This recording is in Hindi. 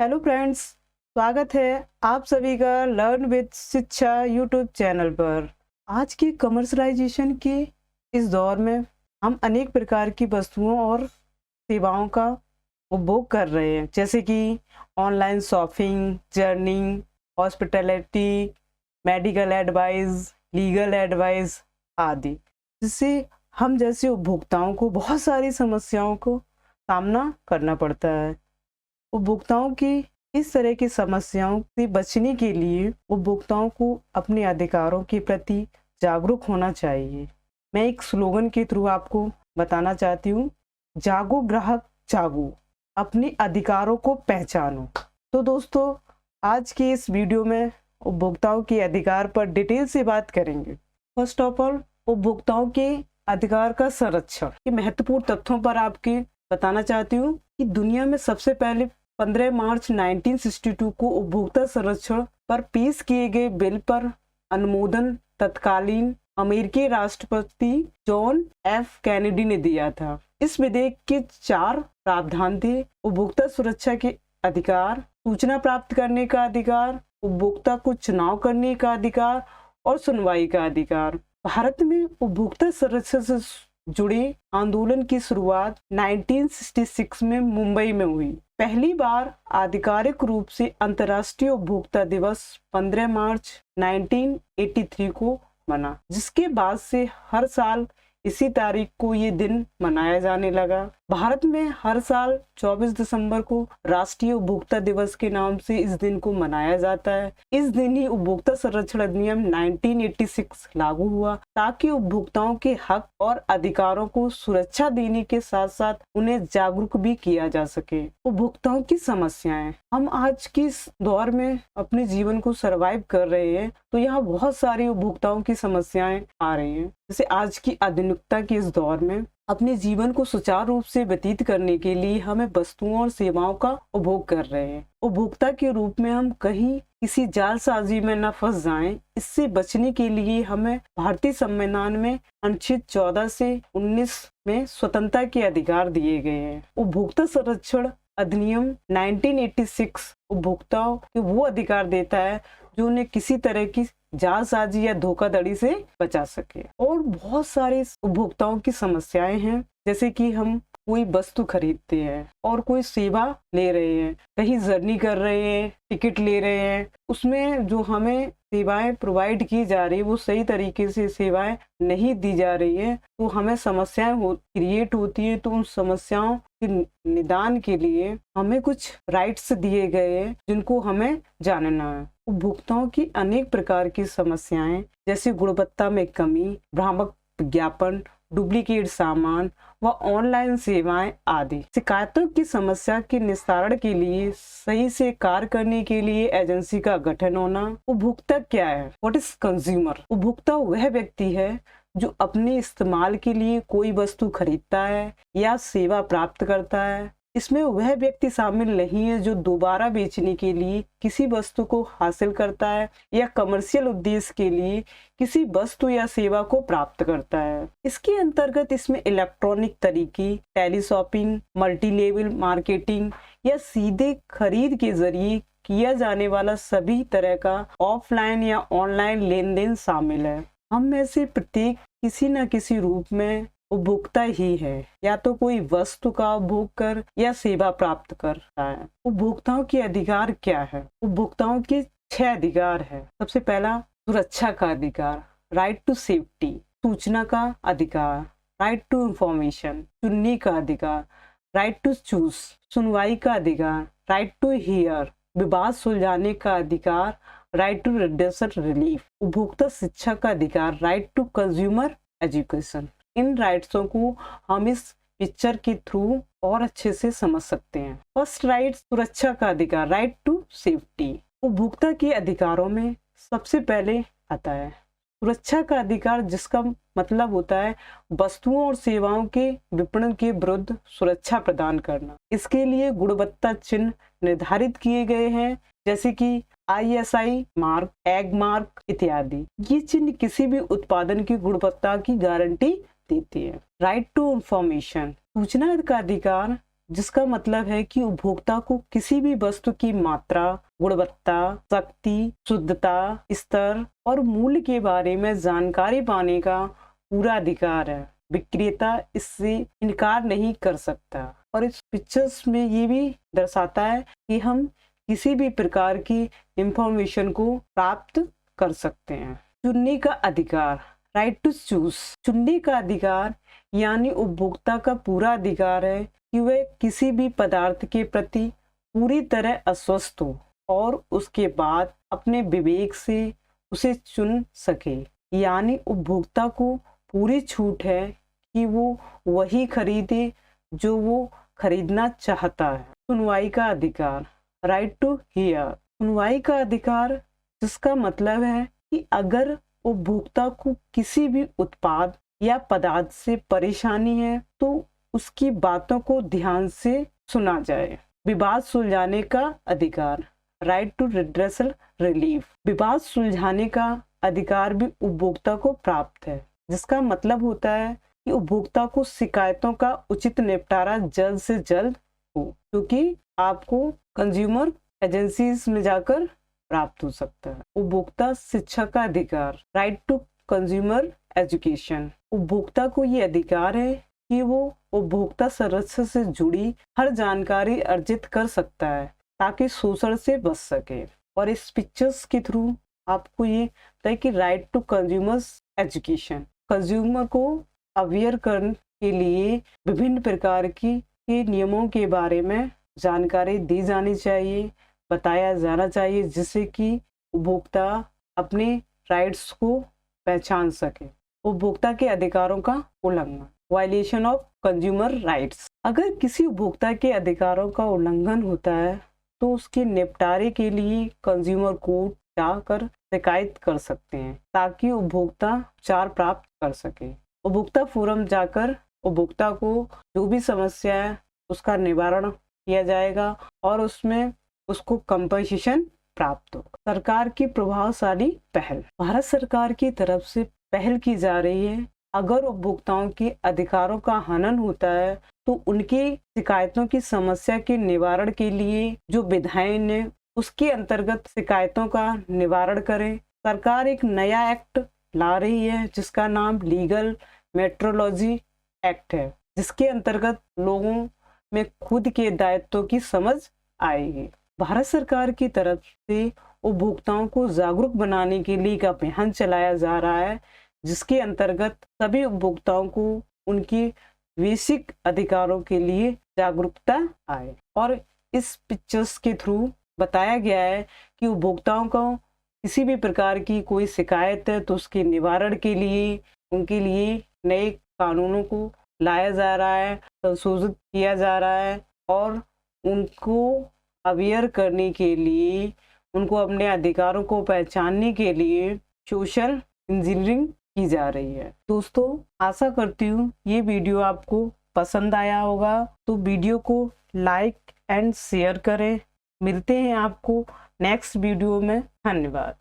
हेलो फ्रेंड्स, स्वागत है आप सभी का लर्न विद शिक्षा यूट्यूब चैनल पर। आज की कमर्शलाइजेशन के इस दौर में हम अनेक प्रकार की वस्तुओं और सेवाओं का उपभोग कर रहे हैं, जैसे कि online shopping, journeying, hospitality, medical advice, legal advice आदि, जिससे हम जैसे उपभोक्ताओं को बहुत सारी समस्याओं को सामना करना पड़ता है। उपभोक्ताओं की इस तरह की समस्याओं से बचने के लिए उपभोक्ताओं को अपने अधिकारों के प्रति जागरूक होना चाहिए। मैं एक स्लोगन के थ्रू आपको बताना चाहती हूँ, जागो ग्राहक जागो, अपने अधिकारों को पहचानो। तो दोस्तों, आज की इस वीडियो में उपभोक्ताओं के अधिकार पर डिटेल से बात करेंगे। फर्स्ट ऑफ ऑल, उपभोक्ताओं के अधिकार का संरक्षण के महत्वपूर्ण तथ्यों पर आपके बताना चाहती हूँ कि दुनिया में सबसे पहले 15 मार्च 1962 को उपभोक्ता संरक्षण पर पेश किए गए बिल पर अनुमोदन तत्कालीन अमेरिकी राष्ट्रपति जॉन एफ कैनेडी ने दिया था। इस विधेयक के 4 प्रावधान थे: उपभोक्ता सुरक्षा के अधिकार, सूचना प्राप्त करने का अधिकार, उपभोक्ता को चुनाव करने का अधिकार और सुनवाई का अधिकार। भारत में उपभोक्ता संरक्षण से जुड़े आंदोलन की शुरुआत 1966 में मुंबई में हुई। पहली बार आधिकारिक रूप से अंतर्राष्ट्रीय उपभोक्ता दिवस 15 मार्च 1983 को मना, जिसके बाद से हर साल इसी तारीख को ये दिन मनाया जाने लगा। भारत में हर साल 24 दिसंबर को राष्ट्रीय उपभोक्ता दिवस के नाम से इस दिन को मनाया जाता है। इस दिन ही उपभोक्ता संरक्षण अधिनियम 1986 लागू हुआ, ताकि उपभोक्ताओं के हक और अधिकारों को सुरक्षा देने के साथ साथ उन्हें जागरूक भी किया जा सके। उपभोक्ताओं की समस्याएं, हम आज के इस दौर में अपने जीवन को सरवाइव कर रहे हैं, तो यहाँ बहुत सारी उपभोक्ताओं की समस्याएं आ रही हैं। जैसे आज की आधुनिकता के इस दौर में अपने जीवन को सुचारू रूप से व्यतीत करने के लिए हमें वस्तुओं और सेवाओं का उपभोग कर रहे हैं। उपभोक्ता के रूप में हम कहीं किसी जालसाजी में न फंस जाएं, इससे बचने के लिए हमें भारतीय संविधान में अनुच्छेद 14 से 19 में स्वतंत्रता के अधिकार दिए गए हैं। उपभोक्ता संरक्षण अधिनियम 1986 उपभोक्ताओं को वो अधिकार देता है जो उन्हें किसी तरह की जालसाजी या धोखाधड़ी से बचा सके। और बहुत सारे उपभोक्ताओं की समस्याएं हैं, जैसे कि हम कोई वस्तु खरीदते हैं और कोई सेवा ले रहे हैं, कहीं जर्नी कर रहे हैं, टिकट ले रहे हैं, उसमें जो हमें सेवाएं प्रोवाइड की जा रही है वो सही तरीके से सेवाएं नहीं दी जा रही है, तो हमें समस्याएं क्रिएट होती है। तो उन समस्याओं के निदान के लिए हमें कुछ राइट्स दिए गए हैं जिनको हमें जानना है। उपभोक्ताओं की अनेक प्रकार की समस्याएं, जैसे गुणवत्ता में कमी, भ्रामक विज्ञापन, डुप्लीकेट सामान व ऑनलाइन सेवाएं आदि। शिकायतों की समस्या के निस्तारण के लिए सही से कार्य करने के लिए एजेंसी का गठन होना। उपभोक्ता क्या है? What is consumer? उपभोक्ता वह व्यक्ति है जो अपने इस्तेमाल के लिए कोई वस्तु खरीदता है या सेवा प्राप्त करता है। इसमें वह व्यक्ति शामिल नहीं है जो दोबारा बेचने के लिए किसी वस्तु को हासिल करता है या कमर्शियल उद्देश्य के लिए किसी वस्तु या सेवा को प्राप्त करता है। इसके अंतर्गत इसमें इलेक्ट्रॉनिक तरीके, टेलीशॉपिंग, मल्टी लेवल मार्केटिंग या सीधे खरीद के जरिए किया जाने वाला सभी तरह का ऑफलाइन या ऑनलाइन लेन देन शामिल है। हम में से प्रत्येक किसी न किसी रूप में उपभोक्ता ही है, या तो कोई वस्तु का उपभोग कर या सेवा प्राप्त करता है। उपभोक्ताओं के अधिकार क्या है? उपभोक्ताओं के 6 अधिकार है। सबसे पहला, सुरक्षा का अधिकार, राइट टू सेफ्टी, सूचना का अधिकार, राइट टू इंफॉर्मेशन, चुनने का अधिकार, राइट टू चूज, सुनवाई का अधिकार, राइट टू हियर, विवाद सुलझाने का अधिकार, राइट टू रिड्यूसर रिलीफ, उपभोक्ता शिक्षा का अधिकार, राइट टू कंज्यूमर एजुकेशन। इन राइट्सों को हम इस पिक्चर के थ्रू और अच्छे से समझ सकते हैं। फर्स्ट राइट, सुरक्षा का अधिकार, राइट टू सेफ्टी। उपभोक्ता के अधिकारों में सबसे पहले आता है सुरक्षा का अधिकार, जिसका मतलब होता है वस्तुओं और सेवाओं के विपणन के विरुद्ध सुरक्षा प्रदान करना। इसके लिए गुणवत्ता चिन्ह निर्धारित किए गए हैं, जैसे कि ISI मार्क, एग मार्क इत्यादि। ये चिन्ह किसी भी उत्पादन की गुणवत्ता की गारंटी देती है। राइट टू इंफॉर्मेशन, सूचना का अधिकार, जिसका मतलब है कि उपभोक्ता को किसी भी वस्तु की मात्रा, गुणवत्ता, शक्ति, शुद्धता, स्तर और मूल्य के बारे में जानकारी पाने का पूरा अधिकार है। विक्रेता इससे इनकार नहीं कर सकता। और इस पिक्चर्स में ये भी दर्शाता है कि हम किसी भी प्रकार की इंफॉर्मेशन को प्राप्त कर सकते हैं। चुनने का अधिकार, राइट टू चूज। चुनने का अधिकार यानी उपभोक्ता का पूरा अधिकार है कि वह किसी भी पदार्थ के प्रति पूरी तरह आश्वस्त हो और उसके बाद अपने विवेक से उसे चुन सके। यानी उपभोक्ता को पूरी छूट है कि वो वही खरीदे जो वो खरीदना चाहता है। सुनवाई का अधिकार, राइट टू हियर। सुनवाई का अधिकार जिसका मतलब है कि अगर उपभोक्ता को किसी भी उत्पाद या पदार्थ से परेशानी है तो उसकी बातों को ध्यान से सुना जाए। विवाद सुलझाने का अधिकार, राइट टू रिड्रेसल रिलीफ। विवाद सुलझाने का अधिकार भी उपभोक्ता को प्राप्त है, जिसका मतलब होता है कि उपभोक्ता को शिकायतों का उचित निपटारा जल्द से जल्द हो, क्योंकि आपको कंज्यूमर एजेंसीज में जाकर प्राप्त हो सकता है। उपभोक्ता शिक्षा का अधिकार, राइट टू कंज्यूमर एजुकेशन। उपभोक्ता को ये अधिकार है कि वो उपभोक्ता संरक्षण से जुड़ी हर जानकारी अर्जित कर सकता है ताकि शोषण से बच सके। और इस पिक्चर्स के थ्रू आपको ये है कि right to consumers education, consumer को अवेयर करने के लिए विभिन्न प्रकार के नियमों के बारे में जानकारी दी जानी चाहिए, बताया जाना चाहिए, जिससे कि उपभोक्ता अपने राइट्स को पहचान सके। उपभोक्ता के अधिकारों का उल्लंघन, वायलेशन ऑफ कंज्यूमर राइट्स। अगर किसी उपभोक्ता के अधिकारों का उल्लंघन होता है तो उसके निपटारे के लिए कंज्यूमर कोर्ट जाकर शिकायत कर सकते हैं ताकि उपभोक्ता उपचार प्राप्त कर सके। उपभोक्ता फोरम जाकर उपभोक्ता को जो भी समस्या है उसका निवारण किया जाएगा और उसमें उसको कंपनसेशन प्राप्त हो। सरकार की प्रभावशाली पहल, भारत सरकार की तरफ से पहल की जा रही है। अगर उपभोक्ताओं के अधिकारों का हनन होता है तो उनकी शिकायतों की समस्या के निवारण के लिए जो विधायन है उसके अंतर्गत शिकायतों का निवारण करें। सरकार एक नया एक्ट ला रही है जिसका नाम लीगल मेट्रोलॉजी एक्ट है, जिसके अंतर्गत लोगों में खुद के दायित्वों की समझ आएगी। भारत सरकार की तरफ से उपभोक्ताओं को जागरूक बनाने के लिए एक अभियान चलाया जा रहा है, जिसके अंतर्गत सभी उपभोक्ताओं को उनके बेसिक अधिकारों के लिए जागरूकता आए। और इस पिक्चर्स के थ्रू बताया गया है कि उपभोक्ताओं को किसी भी प्रकार की कोई शिकायत है तो उसके निवारण के लिए उनके लिए नए कानूनों को लाया जा रहा है, संशोधित किया जा रहा है और उनको अवेयर करने के लिए, उनको अपने अधिकारों को पहचानने के लिए सोशल इंजीनियरिंग की जा रही है। दोस्तों, आशा करती हूँ ये वीडियो आपको पसंद आया होगा, तो वीडियो को लाइक एंड शेयर करें। मिलते हैं आपको नेक्स्ट वीडियो में। धन्यवाद।